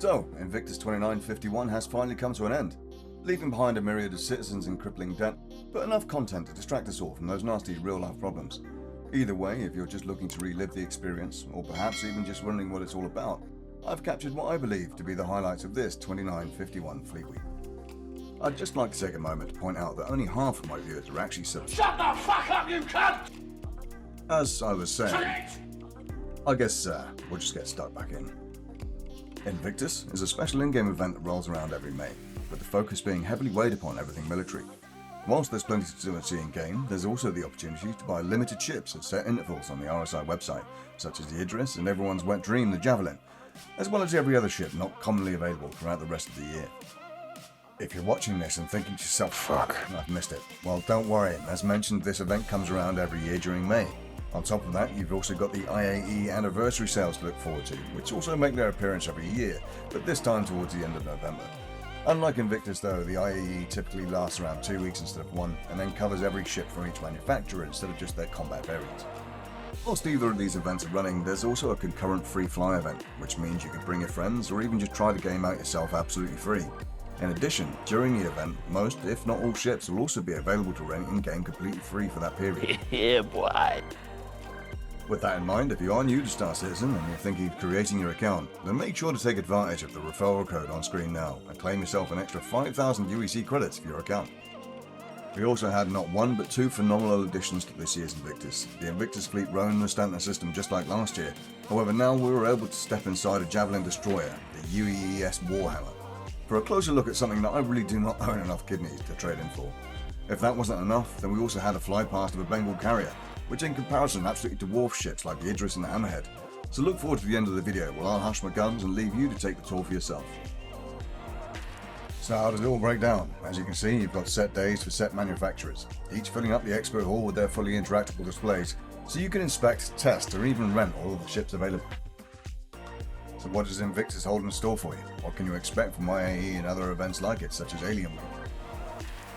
So, Invictus 2951 has finally come to an end, leaving behind a myriad of citizens in crippling debt, but enough content to distract us all from those nasty real-life problems. Either way, if you're just looking to relive the experience, or perhaps even just wondering what it's all about, I've captured what I believe to be the highlights of this 2951 Fleet Week. I'd just like to take a moment to point out that only half of my viewers are actually subs. Shut the fuck up, you cunt! As I was saying, I guess we'll just get stuck back in. Invictus is a special in-game event that rolls around every May, with the focus being heavily weighed upon everything military. Whilst there's plenty to see in-game, there's also the opportunity to buy limited ships at set intervals on the RSI website, such as the AEGIS and everyone's wet dream, the Javelin, as well as every other ship not commonly available throughout the rest of the year. If you're watching this and thinking to yourself, fuck, I've missed it, well, don't worry. As mentioned, this event comes around every year during May. On top of that, you've also got the IAE anniversary sales to look forward to, which also make their appearance every year, but this time towards the end of November. Unlike Invictus though, the IAE typically lasts around 2 weeks instead of 1, and then covers every ship from each manufacturer instead of just their combat variants. Whilst either of these events are running, there's also a concurrent free fly event, which means you can bring your friends or even just try the game out yourself absolutely free. In addition, during the event, most, if not all ships will also be available to rent in-game completely free for that period. Yeah, boy. With that in mind, if you are new to Star Citizen and you're thinking of creating your account, then make sure to take advantage of the referral code on screen now and claim yourself an extra 5,000 UEC credits for your account. We also had not one but two phenomenal additions to this year's Invictus. The Invictus fleet running the Stanton system just like last year, however now we were able to step inside a Javelin destroyer, the UEES Warhammer, for a closer look at something that I really do not own enough kidneys to trade in for. If that wasn't enough, then we also had a fly past of a Bengal carrier, which in comparison absolutely dwarfs ships like the Idris and the Hammerhead. So look forward to the end of the video while I'll hush my guns and leave you to take the tour for yourself. So how does it all break down? As you can see, you've got set days for set manufacturers, each filling up the expo hall with their fully interactable displays, so you can inspect, test or even rent all of the ships available. So what does Invictus hold in store for you? What can you expect from IAE and other events like it, such as Alien Week?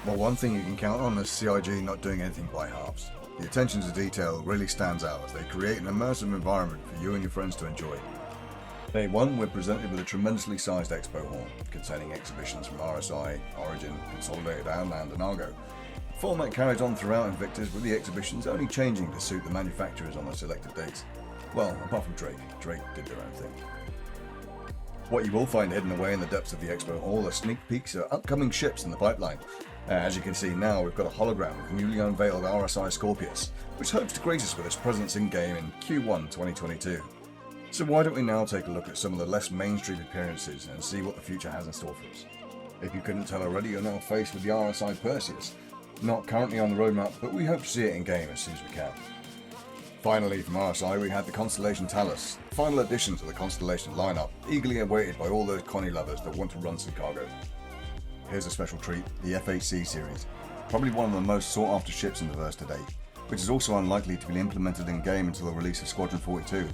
Well, one thing you can count on is CIG not doing anything by halves. The attention to detail really stands out as they create an immersive environment for you and your friends to enjoy. Day 1, we're presented with a tremendously sized expo hall, containing exhibitions from RSI, Origin, Consolidated Outland and Argo. The format carries on throughout Invictus, with the exhibitions only changing to suit the manufacturers on their selected dates. Well, apart from Drake did their own thing. What you will find hidden away in the depths of the expo hall are sneak peeks of upcoming ships in the pipeline. As you can see now, we've got a hologram of the newly unveiled RSI Scorpius, which hopes to grace us with its presence in-game in Q1 2022. So why don't we now take a look at some of the less mainstream appearances and see what the future has in store for us. If you couldn't tell already, you're now faced with the RSI Perseus, not currently on the roadmap, but we hope to see it in-game as soon as we can. Finally, from RSI, we had the Constellation Talus, the final addition to the Constellation lineup, eagerly awaited by all those Connie lovers that want to run some cargo. Here's a special treat, the FHC series, probably one of the most sought after ships in the verse to date, which is also unlikely to be implemented in-game until the release of Squadron 42.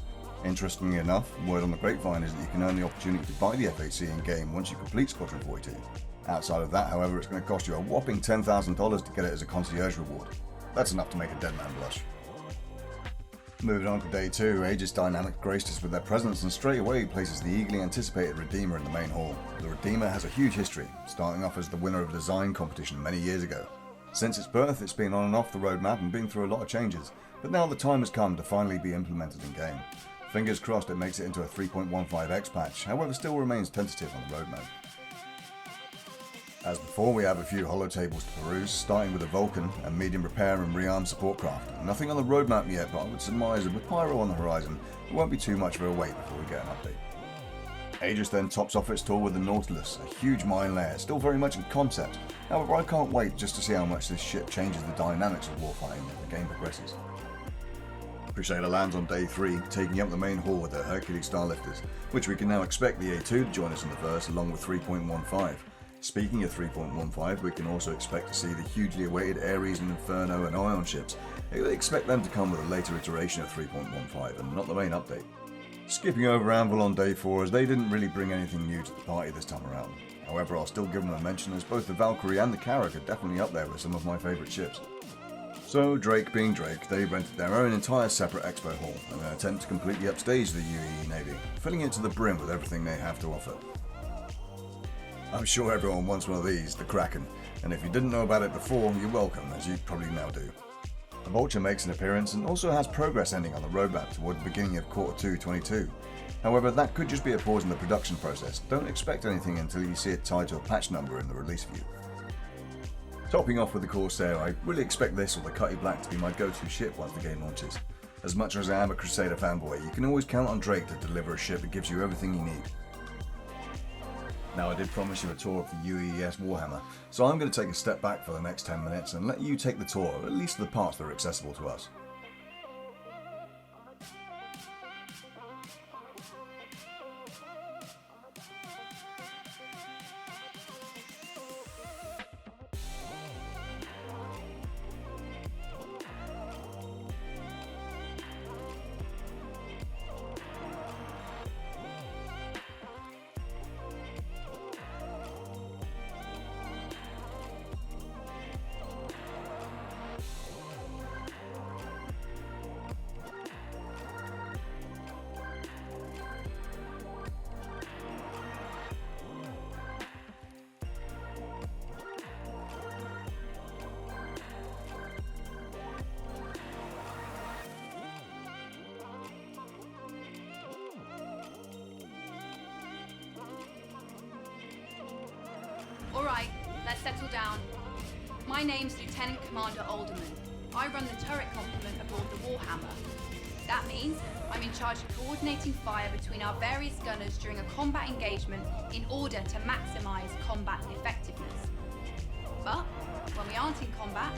Interestingly enough, word on the grapevine is that you can earn the opportunity to buy the FHC in-game once you complete Squadron 42. Outside of that, however, it's going to cost you a whopping $10,000 to get it as a concierge reward. That's enough to make a dead man blush. Moving on to Day 2, AEGIS Dynamics graced us with their presence and straight away places the eagerly anticipated Redeemer in the main hall. The Redeemer has a huge history, starting off as the winner of a design competition many years ago. Since its birth, it's been on and off the roadmap and been through a lot of changes, but now the time has come to finally be implemented in game. Fingers crossed it makes it into a 3.15x patch, however still remains tentative on the roadmap. As before, we have a few holotables to peruse, starting with a Vulcan, a medium repair and rearm support craft. Nothing on the roadmap yet, but I would surmise that with Pyro on the horizon, it won't be too much of a wait before we get an update. Aegis then tops off its tour with the Nautilus, a huge mine layer, still very much in concept. However, I can't wait just to see how much this ship changes the dynamics of warfighting as the game progresses. Crusader lands on Day 3, taking up the main hall with their Hercules Starlifters, which we can now expect the A2 to join us in the verse along with 3.15. Speaking of 3.15, we can also expect to see the hugely awaited Ares and Inferno and Ion ships. I expect them to come with a later iteration of 3.15 and not the main update. Skipping over Anvil on Day 4 as they didn't really bring anything new to the party this time around. However, I'll still give them a mention as both the Valkyrie and the Carrack are definitely up there with some of my favourite ships. So, Drake being Drake, they rented their own entire separate expo hall in an attempt to completely upstage the UEE Navy, filling it to the brim with everything they have to offer. I'm sure everyone wants one of these, the Kraken, and if you didn't know about it before, you're welcome, as you probably now do. The Vulture makes an appearance and also has progress ending on the roadmap toward the beginning of Q2 22. However, that could just be a pause in the production process. Don't expect anything until you see it tied to a patch number in the release view. Topping off with the Corsair, I really expect this or the Cutty Black to be my go-to ship once the game launches. As much as I am a Crusader fanboy, you can always count on Drake to deliver a ship that gives you everything you need. Now, I did promise you a tour of the UEES Warhammer, so I'm going to take a step back for the next 10 minutes and let you take the tour, at least of the parts that are accessible to us. Alright, let's settle down. My name's Lieutenant Commander Alderman. I run the turret complement aboard the Warhammer. That means I'm in charge of coordinating fire between our various gunners during a combat engagement in order to maximise combat effectiveness. But when we aren't in combat,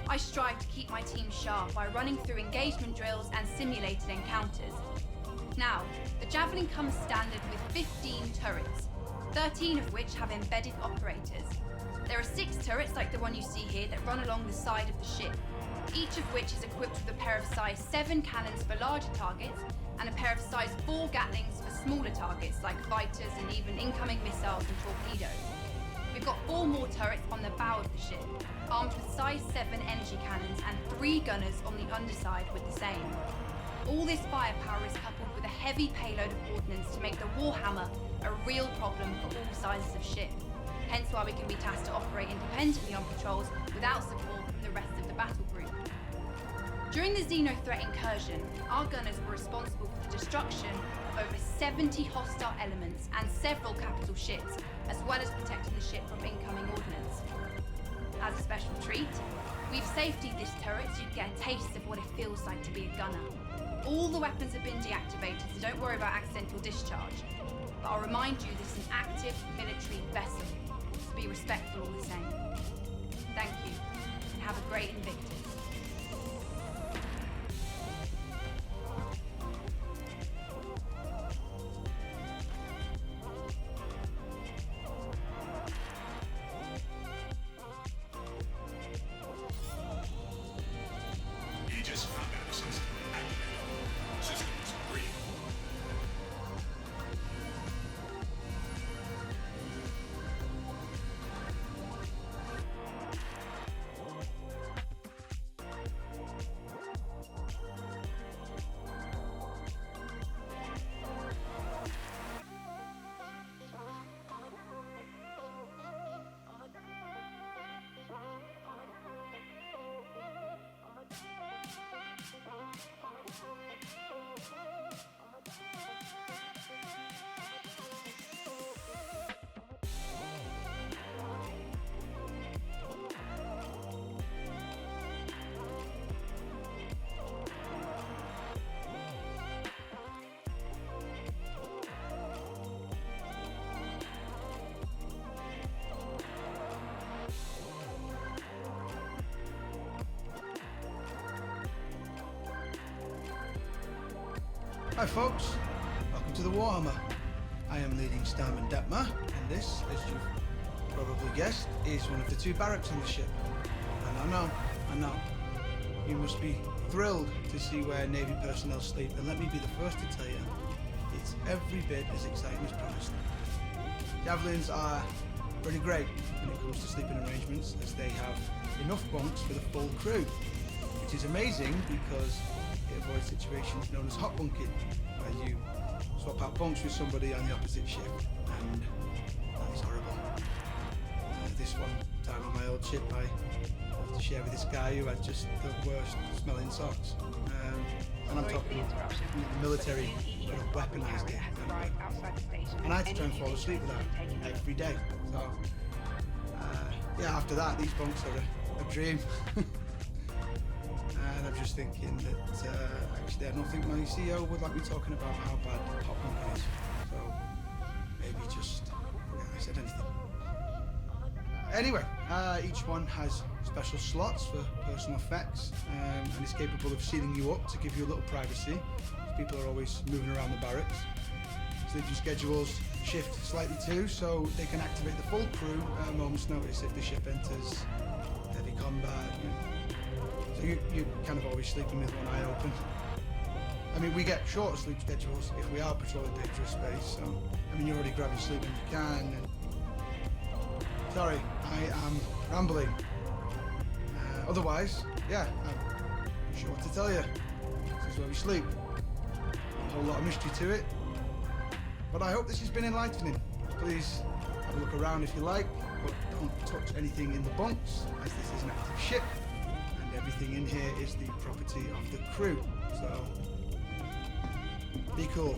I strive to keep my team sharp by running through engagement drills and simulated encounters. Now, the Javelin comes standard with 15 turrets, 13 of which have embedded operators. There are 6 turrets like the one you see here that run along the side of the ship, each of which is equipped with a pair of size 7 cannons for larger targets and a pair of size 4 Gatlings for smaller targets like fighters and even incoming missiles and torpedoes. We've got 4 more turrets on the bow of the ship, armed with size 7 energy cannons and 3 gunners on the underside with the same. All this firepower is coupled with a heavy payload of ordnance to make the Warhammer a real problem for all sizes of ship, hence why we can be tasked to operate independently on patrols without support from the rest of the battle group. During the Xeno threat incursion, our gunners were responsible for the destruction of over 70 hostile elements and several capital ships, as well as protecting the ship from incoming ordnance. As a special treat, we've safetied this turret so you can get a taste of what it feels like to be a gunner. All the weapons have been deactivated, so don't worry about accidental discharge. But I'll remind you this is an active military vessel, so be respectful all the same. Thank you, and have a great Invictus. AEGIS combat system activated. Systems green. Hi folks, welcome to the Warhammer. I am leading Starman Detmer, and this, as you've probably guessed, is one of the 2 barracks on the ship. And I know, you must be thrilled to see where Navy personnel sleep, and let me be the first to tell you, it's every bit as exciting as promised. Javelins are pretty great when it comes to sleeping arrangements, as they have enough bunks for the full crew, which is amazing because it avoids situations known as hot bunking, where you swap out bunks with somebody on the opposite ship, and that is horrible. this one time on my old ship, I had to share with this guy who had just the worst smelling socks. And I'm talking the military sort of weaponized it. And I had to try and fall asleep with that every day. So, yeah, after that, these bunks are a dream. And I'm just thinking that actually I don't think my CEO would like me talking about how bad hot bunk is. So maybe just forget I said anything. Anyway, each one has special slots for personal effects and is capable of sealing you up to give you a little privacy. People are always moving around the barracks. Sleeping schedules shift slightly too, so they can activate the full crew at a moment's notice if the ship enters heavy combat. So you're kind of always sleeping with one eye open. I mean, we get shorter sleep schedules if we are patrolling dangerous space, so I mean, you're already grabbing sleep when you can. And sorry, I am rambling. Otherwise, yeah, I'm not sure what to tell you. This is where we sleep. A whole lot of mystery to it. But I hope this has been enlightening. Please have a look around if you like, but don't touch anything in the bunks, as this is an active ship, and everything in here is the property of the crew. So, be cool.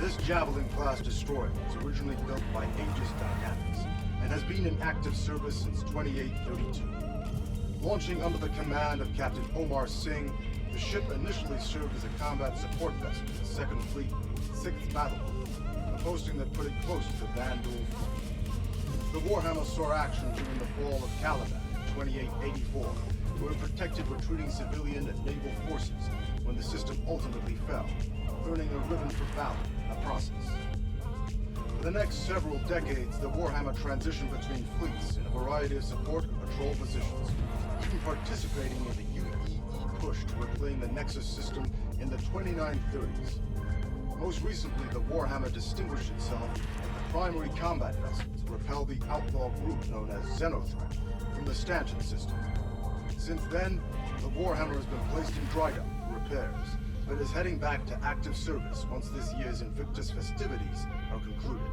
This Javelin class destroyer was originally built by AEGIS and has been in active service since 2832. Launching under the command of Captain Omar Singh, the ship initially served as a combat support vessel in the 2nd Fleet, 6th Battle Group, a posting that put it close to the Van Duel Front. The Warhammer saw action during the fall of Caliban in 2884, where it protected retreating civilian and naval forces when the system ultimately fell, earning a ribbon for valor in the process. For the next several decades, the Warhammer transitioned between fleets in a variety of support and patrol positions, even participating in the UEE push to reclaim the Nexus system in the 2930s. Most recently, the Warhammer distinguished itself as the primary combat vessel to repel the outlaw group known as Xenothreat from the Stanton system. Since then, the Warhammer has been placed in dry dock for repairs, but is heading back to active service once this year's Invictus festivities are concluded.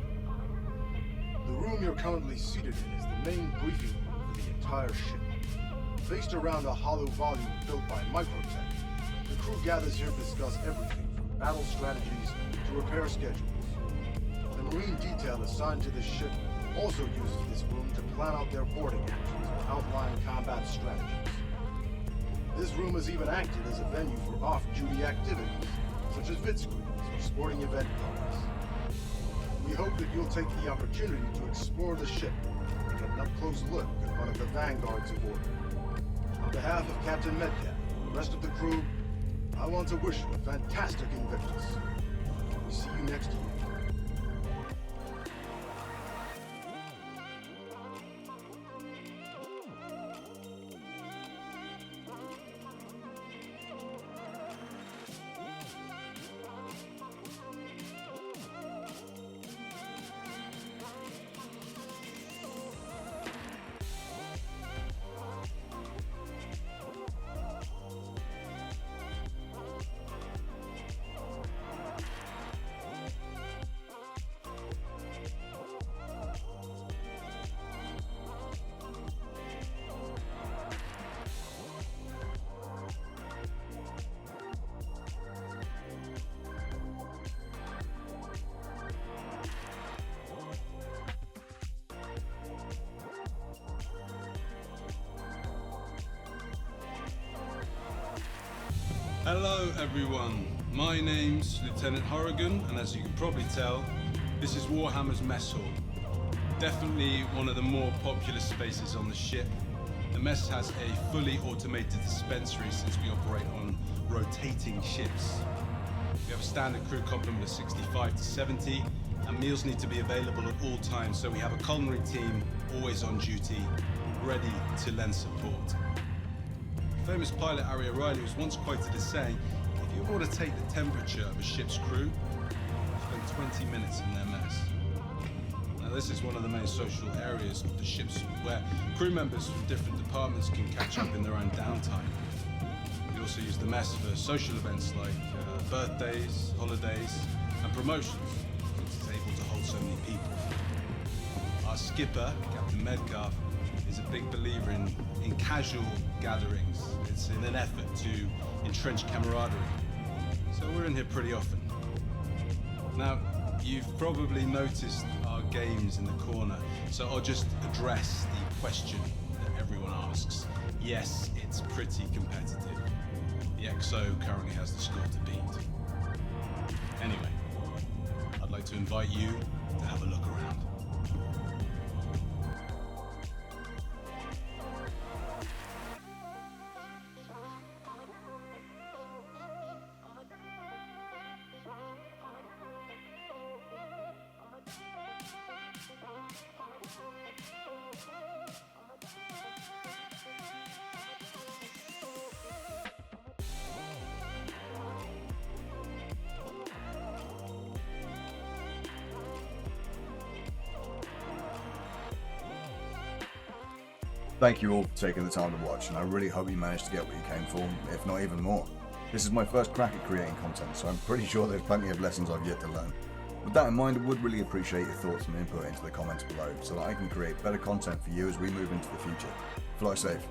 The room you're currently seated in is the main briefing room for the entire ship. Based around a hollow volume built by Microtech, the crew gathers here to discuss everything from battle strategies to repair schedules. The Marine detail assigned to this ship also uses this room to plan out their boarding actions or outline combat strategies. This room has even acted as a venue for off-duty activities, such as vid screens or sporting event parties. We hope that you'll take the opportunity to explore the ship and get an up-close look at one of the vanguards aboard. On behalf of Captain Metcalf and the rest of the crew, I want to wish you a fantastic Invictus. We see you next year. Hello everyone, my name's Lieutenant Horrigan, and as you can probably tell, this is Warhammer's mess hall. Definitely one of the more popular spaces on the ship. The mess has a fully automated dispensary since we operate on rotating shifts. We have a standard crew complement of 65 to 70, and meals need to be available at all times, so we have a culinary team always on duty, ready to lend support. Famous pilot Harry O'Reilly was once quoted as saying, if you want to take the temperature of a ship's crew, spend 20 minutes in their mess. Now this is one of the main social areas of the ships where crew members from different departments can catch up in their own downtime. We also use the mess for social events like birthdays, holidays and promotions, since it's able to hold so many people. Our skipper, Captain Medcalf, is a big believer in casual gatherings. It's in an effort to entrench camaraderie. So we're in here pretty often. Now, you've probably noticed our games in the corner, so I'll just address the question that everyone asks. Yes, it's pretty competitive. The XO currently has the score to beat. Anyway, I'd like to invite you to have a look around. Thank you all for taking the time to watch, and I really hope you managed to get what you came for, if not even more. This is my first crack at creating content, so I'm pretty sure there's plenty of lessons I've yet to learn. With that in mind, I would really appreciate your thoughts and input into the comments below, so that I can create better content for you as we move into the future. Fly safe.